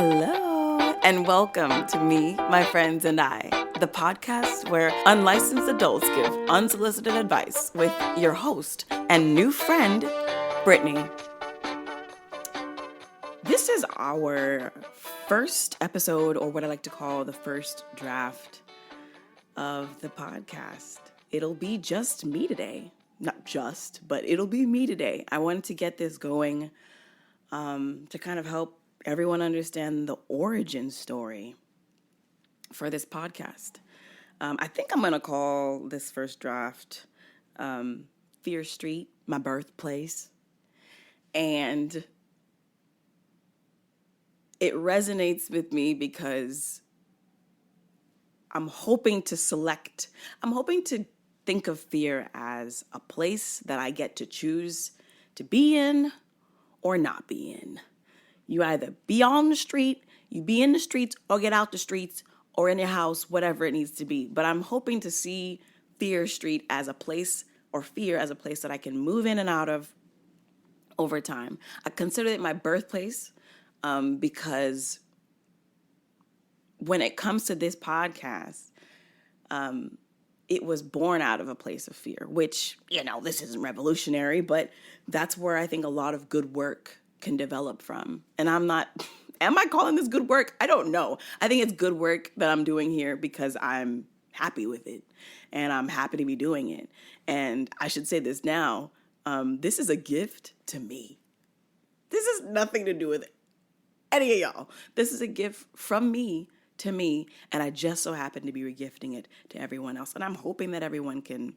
Hello, and welcome to Me, My Friends, and I, the podcast where unlicensed adults give unsolicited advice with your host and new friend, Brittany. This is our first episode, or what I like to call the first draft of the podcast. It'll be just me today. Not just, but it'll be me today. I wanted to get this going to kind of help everyone understand the origin story for this podcast. I think I'm going to call this first draft Fear Street, my birthplace. And it resonates with me because I'm hoping to think of fear as a place that I get to choose to be in or not be in. You either be on the street, you be in the streets, or get out the streets, or in your house, whatever it needs to be. But I'm hoping to see Fear Street as a place, or fear as a place that I can move in and out of over time. I consider it my birthplace because when it comes to this podcast, it was born out of a place of fear, which, this isn't revolutionary, but that's where I think a lot of good work can develop from. And am I calling this good work? I don't know. I think it's good work that I'm doing here because I'm happy with it and I'm happy to be doing it. And I should say this now, this is a gift to me. This has nothing to do with any of y'all. This is a gift from me to me, and I just so happen to be regifting it to everyone else. And I'm hoping that everyone can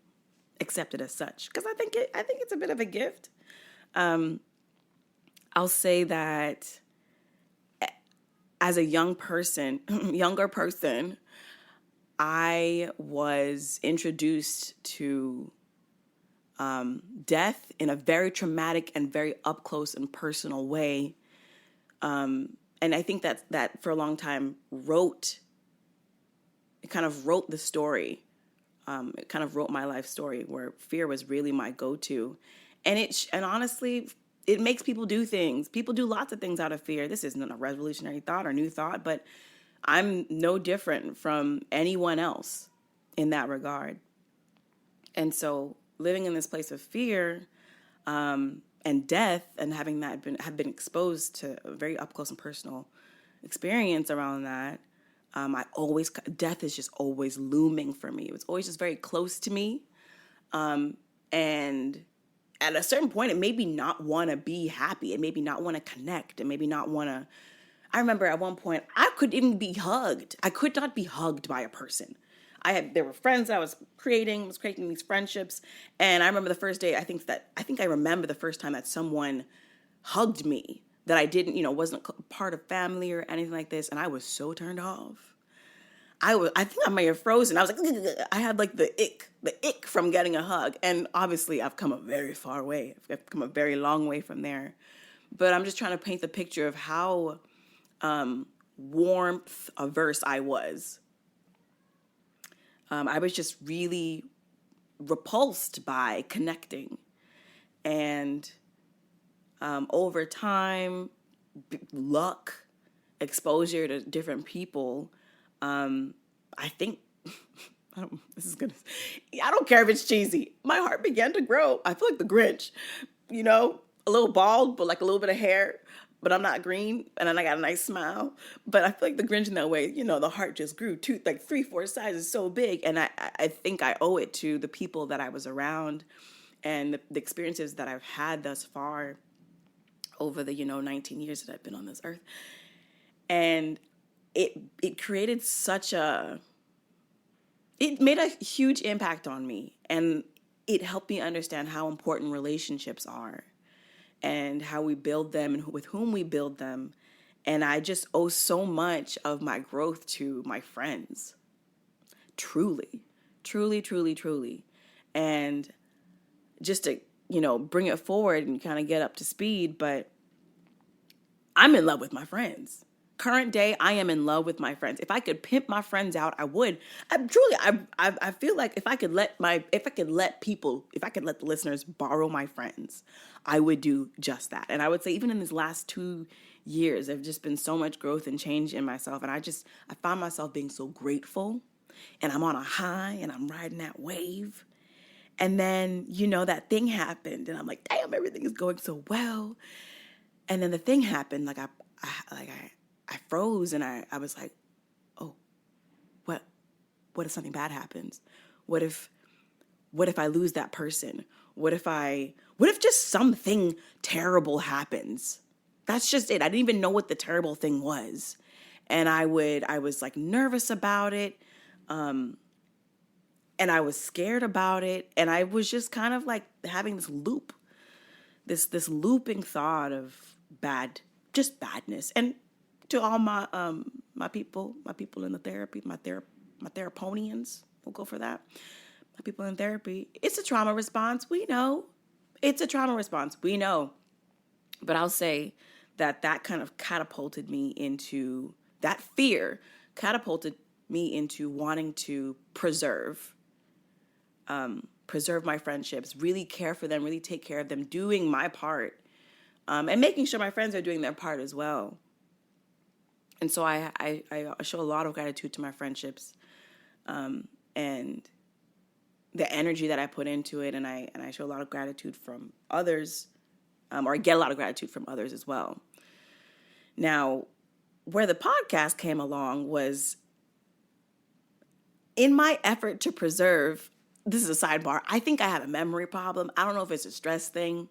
accept it as such, because I think it's a bit of a gift. I'll say that as a younger person, I was introduced to death in a very traumatic and very up close and personal way. And I think that for a long time kind of wrote the story. It kind of wrote my life story where fear was really my go-to. And honestly, it makes people do things. People do lots of things out of fear. This isn't a revolutionary thought or new thought, but I'm no different from anyone else in that regard. And so living in this place of fear and death, and having have been exposed to a very up close and personal experience around that, death is just always looming for me. It was always just very close to me, and at a certain point, it made me not want to be happy. It made me not want to connect. It made me not want to. I remember at one point I couldn't even be hugged. I could not be hugged by a person. There were friends I was creating these friendships, and I remember the first day. I think I remember the first time that someone hugged me that I didn't, wasn't part of family or anything like this, and I was so turned off. I think I may have frozen. I was like, I had like the ick from getting a hug, and obviously I've come a very far way. I've come a very long way from there, but I'm just trying to paint the picture of how warmth averse I was. I was just really repulsed by connecting. And over time, luck, exposure to different people, I think, I don't care if it's cheesy. My heart began to grow. I feel like the Grinch, a little bald, but like a little bit of hair. But I'm not green, and then I got a nice smile. But I feel like the Grinch in that way, the heart just grew 3-4 sizes so big. And I think I owe it to the people that I was around and the experiences that I've had thus far over the, 19 years that I've been on this earth. And it created it made a huge impact on me. And it helped me understand how important relationships are, and how we build them and with whom we build them. And I just owe so much of my growth to my friends. Truly, truly, truly, truly. And just to, bring it forward and kind of get up to speed, but I'm in love with my friends. Current day, I am in love with my friends. If I could pimp my friends out, I would. I feel like if I could let the listeners borrow my friends, I would do just that. And I would say even in these last 2 years. There's just been so much growth and change in myself. And I find myself being so grateful, and I'm on a high and I'm riding that wave. And then, that thing happened and I'm like, damn, everything is going so well. And then the thing happened, like I froze, and I was like, oh, what if something bad happens? What if I lose that person? What if just something terrible happens? That's just it. I didn't even know what the terrible thing was. And I was like nervous about it. And I was scared about it. And I was just kind of like having this loop, this looping thought of badness. And to all my people in the therapy, my theraponians, we'll go for that. My people in therapy, it's a trauma response. We know. It's a trauma response. We know. But I'll say that kind of catapulted me into, that fear catapulted me into wanting to preserve my friendships, really care for them, really take care of them, doing my part, and making sure my friends are doing their part as well. And so I show a lot of gratitude to my friendships, and the energy that I put into it, and I show a lot of gratitude from others, or I get a lot of gratitude from others as well. Now, where the podcast came along was in my effort to preserve. This is a sidebar. I think I have a memory problem. I don't know if it's a stress thing.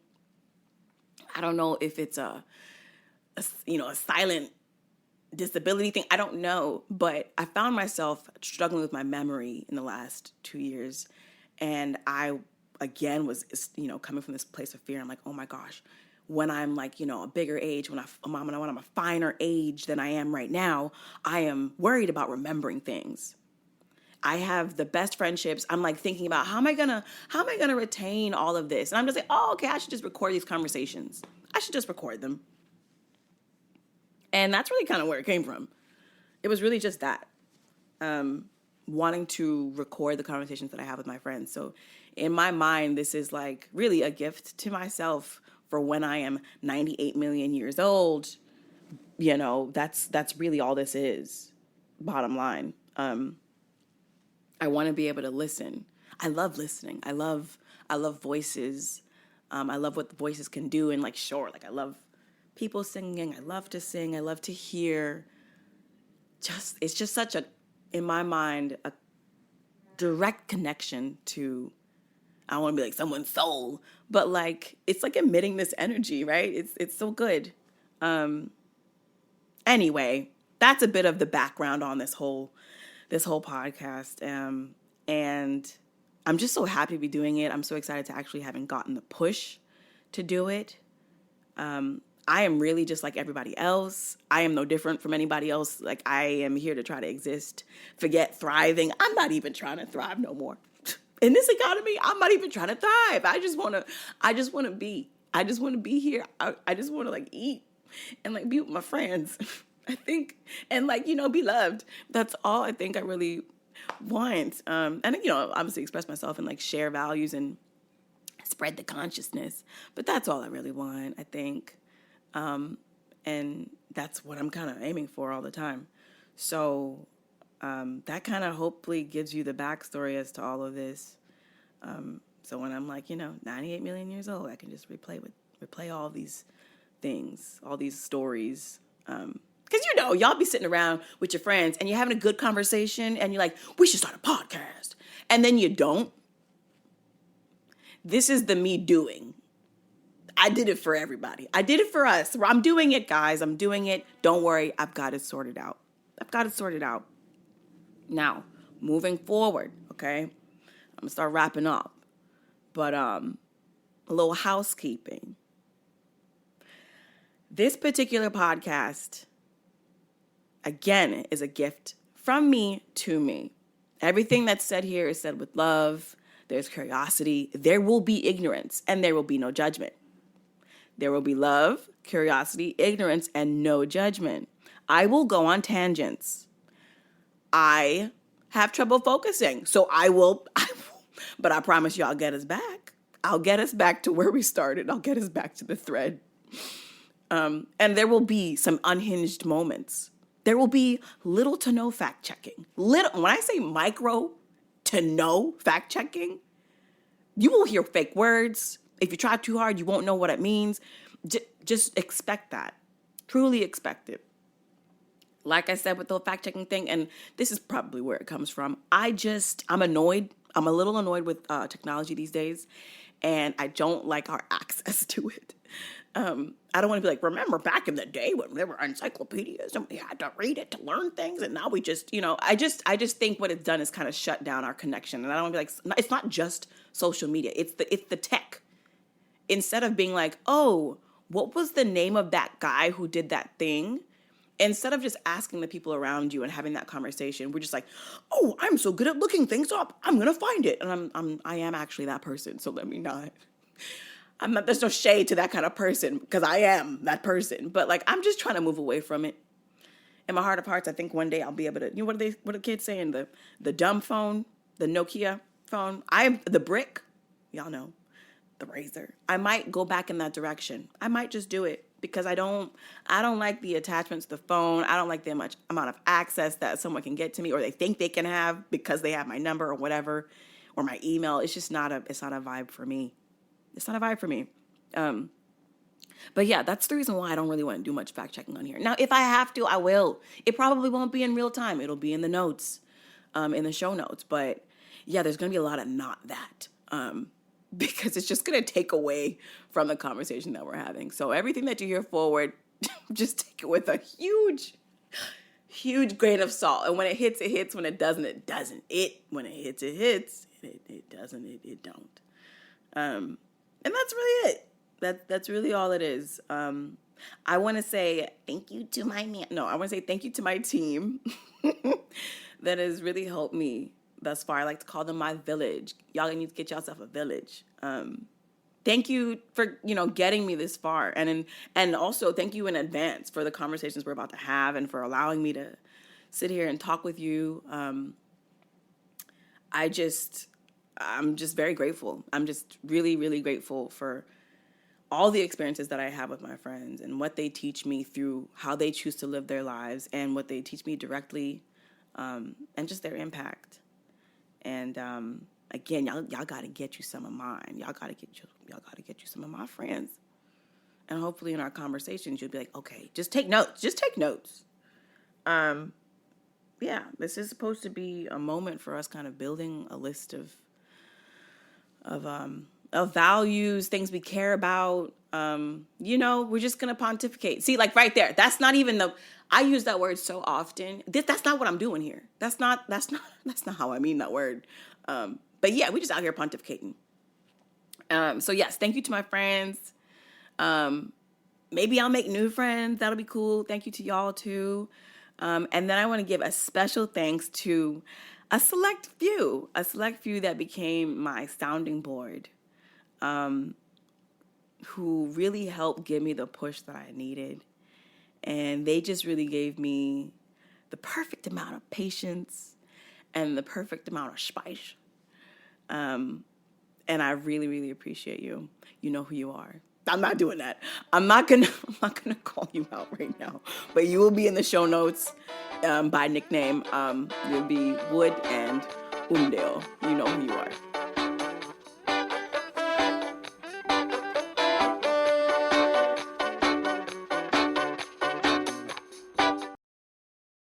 I don't know if it's a silent disability thing. I don't know, but I found myself struggling with my memory in the last 2 years. And I, again, was, coming from this place of fear. I'm like, oh my gosh, when I'm like, a bigger age, when I'm a finer age than I am right now, I am worried about remembering things. I have the best friendships. I'm like thinking about how am I gonna retain all of this? And I'm just like, oh, okay, I should just record these conversations. I should just record them. And that's really kind of where it came from. It was really just that. Wanting to record the conversations that I have with my friends. So in my mind, this is like really a gift to myself for when I am 98 million years old. That's really all this is, bottom line. I want to be able to listen. I love listening. I love voices. I love what the voices can do. And I love people singing. I love to sing. I love to hear. It's just such in my mind, a direct connection to, I don't want to be like someone's soul, but it's like emitting this energy, right? It's so good. Anyway, that's a bit of the background on this whole podcast. And I'm just so happy to be doing it. I'm so excited to actually having gotten the push to do it. I am really just like everybody else. I am no different from anybody else. I am here to try to exist. Forget thriving. I'm not even trying to thrive no more. In this economy, I'm not even trying to thrive. I just want to be. I just want to be here. I just want to eat and be with my friends. I think, and be loved. That's all I think I really want. And obviously express myself and share values and spread the consciousness. But that's all I really want, I think. And that's what I'm kind of aiming for all the time. So that kind of hopefully gives you the backstory as to all of this. So when I'm 98 million years old, I can just replay all these things, all these stories. Because y'all be sitting around with your friends and you're having a good conversation and you're like, we should start a podcast. And then you don't. This is the me doing. I did it for everybody. I did it for us. I'm doing it, guys. I'm doing it. Don't worry. I've got it sorted out. Now, moving forward, okay? I'm going to start wrapping up. But a little housekeeping. This particular podcast, again, is a gift from me to me. Everything that's said here is said with love. There's curiosity. There will be ignorance, and there will be no judgment. There will be love, curiosity, ignorance, and no judgment. I will go on tangents. I have trouble focusing, so I will, but I promise you I'll get us back. I'll get us back to where we started. I'll get us back to the thread. And there will be some unhinged moments. There will be little to no fact checking. When I say micro to no fact checking, you will hear fake words. If you try too hard, you won't know what it means. Just expect that. Truly expect it. Like I said with the fact checking thing, and this is probably where it comes from. I'm annoyed. I'm a little annoyed with technology these days, and I don't like our access to it. I don't want to be like, remember back in the day when there were encyclopedias and we had to read it to learn things, and now we just, I just think what it's done is kind of shut down our connection. And I don't want to be like, it's not just social media. It's the tech. Instead of being like, oh, what was the name of that guy who did that thing? Instead of just asking the people around you and having that conversation, we're just like, oh, I'm so good at looking things up, I'm gonna find it. And I am actually that person, so let me not. I'm not, there's no shade to that kind of person, because I am that person. But like, I'm just trying to move away from it. In my heart of hearts, I think one day I'll be able to, what are the kids saying? The dumb phone, the Nokia phone. The brick, y'all know, the razor. I might go back in that direction. I might just do it, because I don't like the attachments to the phone. I don't like the amount of access that someone can get to me, or they think they can have because they have my number or whatever, or my email. It's just not a vibe for me. It's not a vibe for me. But yeah, that's the reason why I don't really want to do much fact checking on here. Now, if I have to, I will. It probably won't be in real time. It'll be in the notes, in the show notes. But yeah, there's going to be a lot of not that, because it's just going to take away from the conversation that we're having. So everything that you hear forward, just take it with a huge, huge grain of salt. And when it hits, it hits. When it doesn't, it doesn't. When it hits, it hits. It doesn't, it don't. And that's really it. That's really all it is. I want to say thank you to I want to say thank you to my team that has really helped me thus far. I like to call them my village. Y'all need to get yourself a village. Thank you for, getting me this far. And also thank you in advance for the conversations we're about to have and for allowing me to sit here and talk with you. I'm just very grateful. I'm just really, really grateful for all the experiences that I have with my friends and what they teach me through how they choose to live their lives and what they teach me directly, and just their impact. And again, y'all got to get you some of mine. Y'all got to get you some of my friends. And hopefully in our conversations, you'll be like, okay, just take notes. Just take notes. Yeah, this is supposed to be a moment for us kind of building a list of values, things we care about. We're just going to pontificate. See, like right there, that's not even I use that word so often. That's not what I'm doing here. That's not how I mean that word. But yeah, we just out here pontificating. So yes, thank you to my friends. Maybe I'll make new friends. That'll be cool. Thank you to y'all too. And then I want to give a special thanks to a select few that became my sounding board, who really helped give me the push that I needed. And they just really gave me the perfect amount of patience and the perfect amount of spice. And I really, really appreciate you. You know who you are. I'm not doing that. I'm not gonna call you out right now, but you will be in the show notes by nickname. You'll be Wood and OuhmDeyo. You know who you are.